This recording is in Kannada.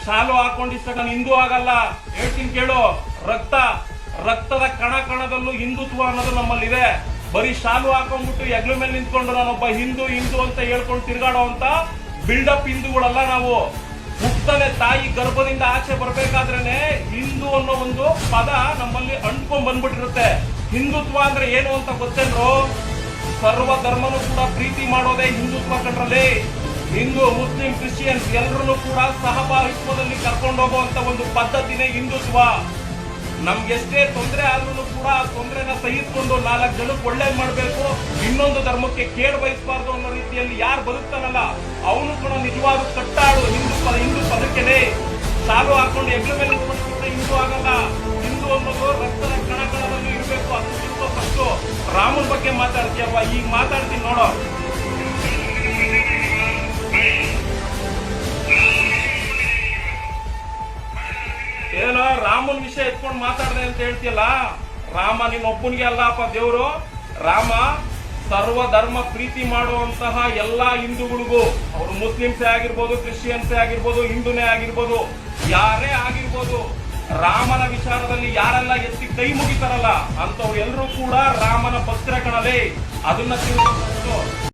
ಶಾಲು ಹಾಕೊಂಡಿಷ್ಟ ನಾನು ಹಿಂದೂ ಆಗಲ್ಲ. ಹೇಳ್ತೀನಿ ಕೇಳು, ರಕ್ತದ ಕಣ ಕಣದಲ್ಲೂ ಹಿಂದುತ್ವ ಅನ್ನೋದು ನಮ್ಮಲ್ಲಿದೆ. ಬರೀ ಶಾಲು ಹಾಕೊಂಡ್ಬಿಟ್ಟು ಹೆಗ್ಲ ಮೇಲೆ ನಿಂತ್ಕೊಂಡು ನಾನೊಬ್ಬ ಹಿಂದೂ ಅಂತ ಹೇಳ್ಕೊಂಡು ತಿರ್ಗಾಡೋ ಅಂತ ಬಿಲ್ಡಪ್ ಹಿಂದೂಗಳಲ್ಲ ನಾವು. ಹುಟ್ಟಲೆ ತಾಯಿ ಗರ್ಭದಿಂದ ಆಚೆ ಬರ್ಬೇಕಾದ್ರೇನೆ ಹಿಂದೂ ಅನ್ನೋ ಒಂದು ಪದ ನಮ್ಮಲ್ಲಿ ಅಂಟ್ಕೊಂಡ್ ಬಂದ್ಬಿಟ್ಟಿರುತ್ತೆ. ಹಿಂದುತ್ವ ಅಂದ್ರೆ ಏನು ಅಂತ ಗೊತ್ತೇನ್ರು? ಸರ್ವ ಧರ್ಮನು ಕೂಡ ಪ್ರೀತಿ ಮಾಡೋದೇ ಹಿಂದುತ್ವ ಕಣ್ರಲ್ಲಿ. ಹಿಂದೂ, ಮುಸ್ಲಿಂ, ಕ್ರಿಶ್ಚಿಯನ್ಸ್ ಎಲ್ಲರನ್ನು ಕೂಡ ಸಹಭಾಗಿತ್ವದಲ್ಲಿ ಕರ್ಕೊಂಡು ಹೋಗುವಂತ ಒಂದು ಪದ್ಧತಿನೇ ಹಿಂದುತ್ವ. ನಮ್ಗೆಷ್ಟೇ ತೊಂದರೆ ಆದ್ರೂ ಕೂಡ ಆ ತೊಂದರೆನ ಸಹಿಸ್ಕೊಂಡು 4 ಜನಕ್ಕೆ ಒಳ್ಳೇದ್ ಮಾಡ್ಬೇಕು, ಇನ್ನೊಂದು ಧರ್ಮಕ್ಕೆ ಕೇಡು ಬಯಸಬಾರ್ದು ಅನ್ನೋ ರೀತಿಯಲ್ಲಿ ಯಾರು ಬದುಕ್ತಾನಲ್ಲ ಅವನು ಕೂಡ ನಿಜವಾದ ಕಟ್ಟಾಳು ಹಿಂದೂ ಪದಕ್ಕೆನೆ. ಸಾಲು ಹಾಕೊಂಡು ಹೆಗ್ಲ ಮೇಲೆ ಹಿಂದೂ ಆಗಲ್ಲ. ಹಿಂದೂ ಅನ್ನೋದು ರಕ್ತದ ಕಣಕಣದಲ್ಲಿ ಇರಬೇಕು. ಅದು ಫಸ್ಟ್ ರಾಮನ ಬಗ್ಗೆ ಮಾತಾಡ್ತೀಯಲ್ವಾ, ಈಗ ಮಾತಾಡ್ತೀನಿ ನೋಡೋ. ಏನೋ ರಾಮನ ವಿಷಯ ಎತ್ಕೊಂಡು ಮಾತಾಡ್ದೆ ಅಂತ ಹೇಳ್ತೀಯಲ್ಲ, ರಾಮ ನಿನ್ನೊಬ್ಬನಿಗೆ ಅಲ್ಲಪ್ಪ ದೇವರು. ರಾಮ ಸರ್ವ ಧರ್ಮ ಪ್ರೀತಿ ಮಾಡುವಂತಹ ಎಲ್ಲಾ ಹಿಂದೂಗಳಿಗೂ, ಅವರು ಮುಸ್ಲಿಮ್ಸೇ ಆಗಿರ್ಬೋದು, ಕ್ರಿಶ್ಚಿಯನ್ಸೇ ಆಗಿರ್ಬೋದು, ಹಿಂದೂನೇ ಆಗಿರ್ಬೋದು, ಯಾರೇ ಆಗಿರ್ಬೋದು, ರಾಮನ ವಿಚಾರದಲ್ಲಿ ಯಾರೆಲ್ಲ ಎತ್ತಿ ಕೈ ಮುಗಿತಾರಲ್ಲ ಅಂತವ್ರು ಎಲ್ಲರೂ ಕೂಡ ರಾಮನ ಭಕ್ತರ ಕಣಲೇ. ಅದನ್ನ ತಿಳಿದು